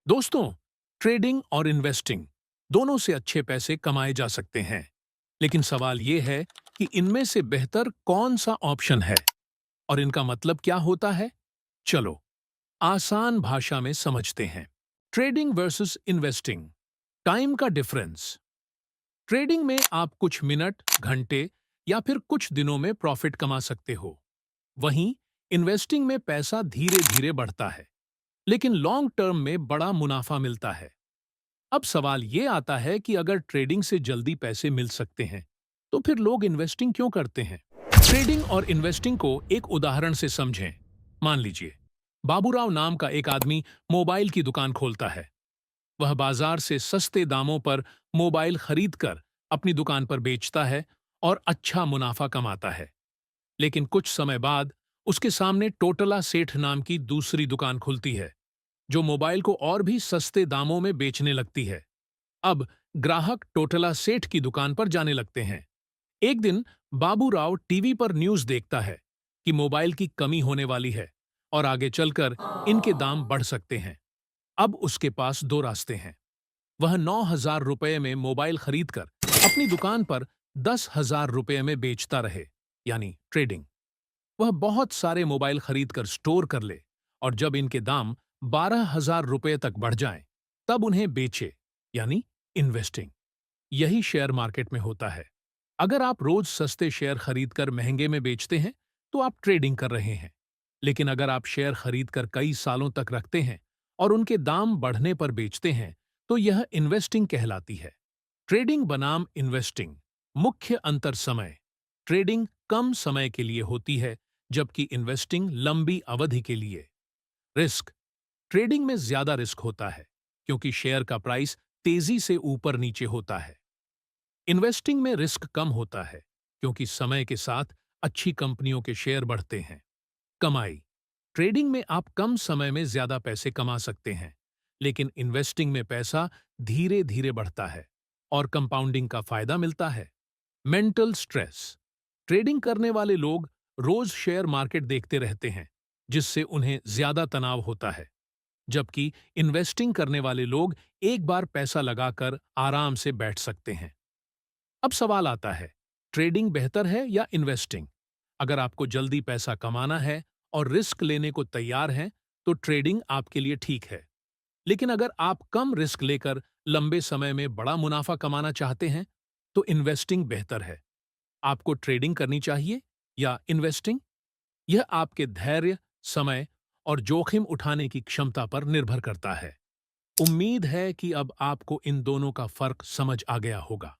दोस्तों, ट्रेडिंग और इन्वेस्टिंग दोनों से अच्छे पैसे कमाए जा सकते हैं, लेकिन सवाल यह है कि इनमें से बेहतर कौन सा ऑप्शन है और इनका मतलब क्या होता है। चलो, आसान भाषा में समझते हैं। Trading versus investing. टाइम का डिफरेंस। ट्रेडिंग में आप कुछ मिनट, घंटे या फिर कुछ दिनों में प्रॉफिट कमा सकते हो। वहीं इन्वेस्टिंग में पैसा धीरे धीरे बढ़ता है, लेकिन लॉन्ग टर्म में बड़ा मुनाफा मिलता है। अब सवाल ये आता है कि अगर ट्रेडिंग से जल्दी पैसे मिल सकते हैं, तो फिर लोग इन्वेस्टिंग क्यों करते हैं? ट्रेडिंग और इन्वेस्टिंग को एक उदाहरण से समझें। मान लीजिए, बाबूराव नाम का एक आदमी मोबाइल की दुकान खोलता है। वह बाजार से सस्ते दामों पर मोबाइल खरीदकर अपनी दुकान पर बेचता है और अच्छा मुनाफा कमाता है। लेकिन कुछ समय बाद उसके सामने टोटला सेठ नाम की दूसरी दुकान खुलती है, जो मोबाइल को और भी सस्ते दामों में बेचने लगती है। अब ग्राहक टोटला सेठ की दुकान पर जाने लगते हैं। एक दिन बाबूराव टीवी पर न्यूज़ देखता है कि मोबाइल की कमी होने वाली है और आगे चलकर इनके दाम बढ़ सकते हैं। अब उसके पास दो रास्ते हैं। वह 9,000 रुपये में मोबाइल खरीदकर अपनी दुकान पर 10,000 रुपये में बेचता रहे, यानी ट्रेडिंग। वह बहुत सारे मोबाइल खरीदकर स्टोर कर ले और जब इनके दाम 12,000 रुपये तक बढ़ जाएं, तब उन्हें बेचे, यानी इन्वेस्टिंग। यही शेयर मार्केट में होता है। अगर आप रोज सस्ते शेयर खरीदकर महंगे में बेचते हैं, तो आप ट्रेडिंग कर रहे हैं। लेकिन अगर आप शेयर खरीदकर कई सालों तक रखते हैं और उनके दाम बढ़ने पर बेचते हैं, तो यह इन्वेस्टिंग कहलाती है। ट्रेडिंग बनाम इन्वेस्टिंग। मुख्य अंतर समय। ट्रेडिंग कम समय के लिए होती है, जबकि इन्वेस्टिंग लंबी अवधि के लिए। रिस्क। ट्रेडिंग में ज्यादा रिस्क होता है, क्योंकि शेयर का प्राइस तेजी से ऊपर नीचे होता है। इन्वेस्टिंग में रिस्क कम होता है, क्योंकि समय के साथ अच्छी कंपनियों के शेयर बढ़ते हैं। कमाई। ट्रेडिंग में आप कम समय में ज्यादा पैसे कमा सकते हैं, लेकिन इन्वेस्टिंग में पैसा धीरे धीरे बढ़ता है और कंपाउंडिंग का फायदा मिलता है। Mental stress. ट्रेडिंग करने वाले लोग रोज शेयर मार्केट देखते रहते हैं, जिससे उन्हें ज्यादा तनाव होता है, जबकि इन्वेस्टिंग करने वाले लोग एक बार पैसा लगाकर आराम से बैठ सकते हैं। अब सवाल आता है, ट्रेडिंग बेहतर है या इन्वेस्टिंग? अगर आपको जल्दी पैसा कमाना है और रिस्क लेने को तैयार हैं, तो ट्रेडिंग आपके लिए ठीक है। लेकिन अगर आप कम रिस्क लेकर लंबे समय में बड़ा मुनाफा कमाना चाहते हैं, तो इन्वेस्टिंग बेहतर है। आपको ट्रेडिंग करनी चाहिए या इन्वेस्टिंग? यह आपके धैर्य, समय और जोखिम उठाने की क्षमता पर निर्भर करता है। उम्मीद है कि अब आपको इन दोनों का फर्क समझ आ गया होगा।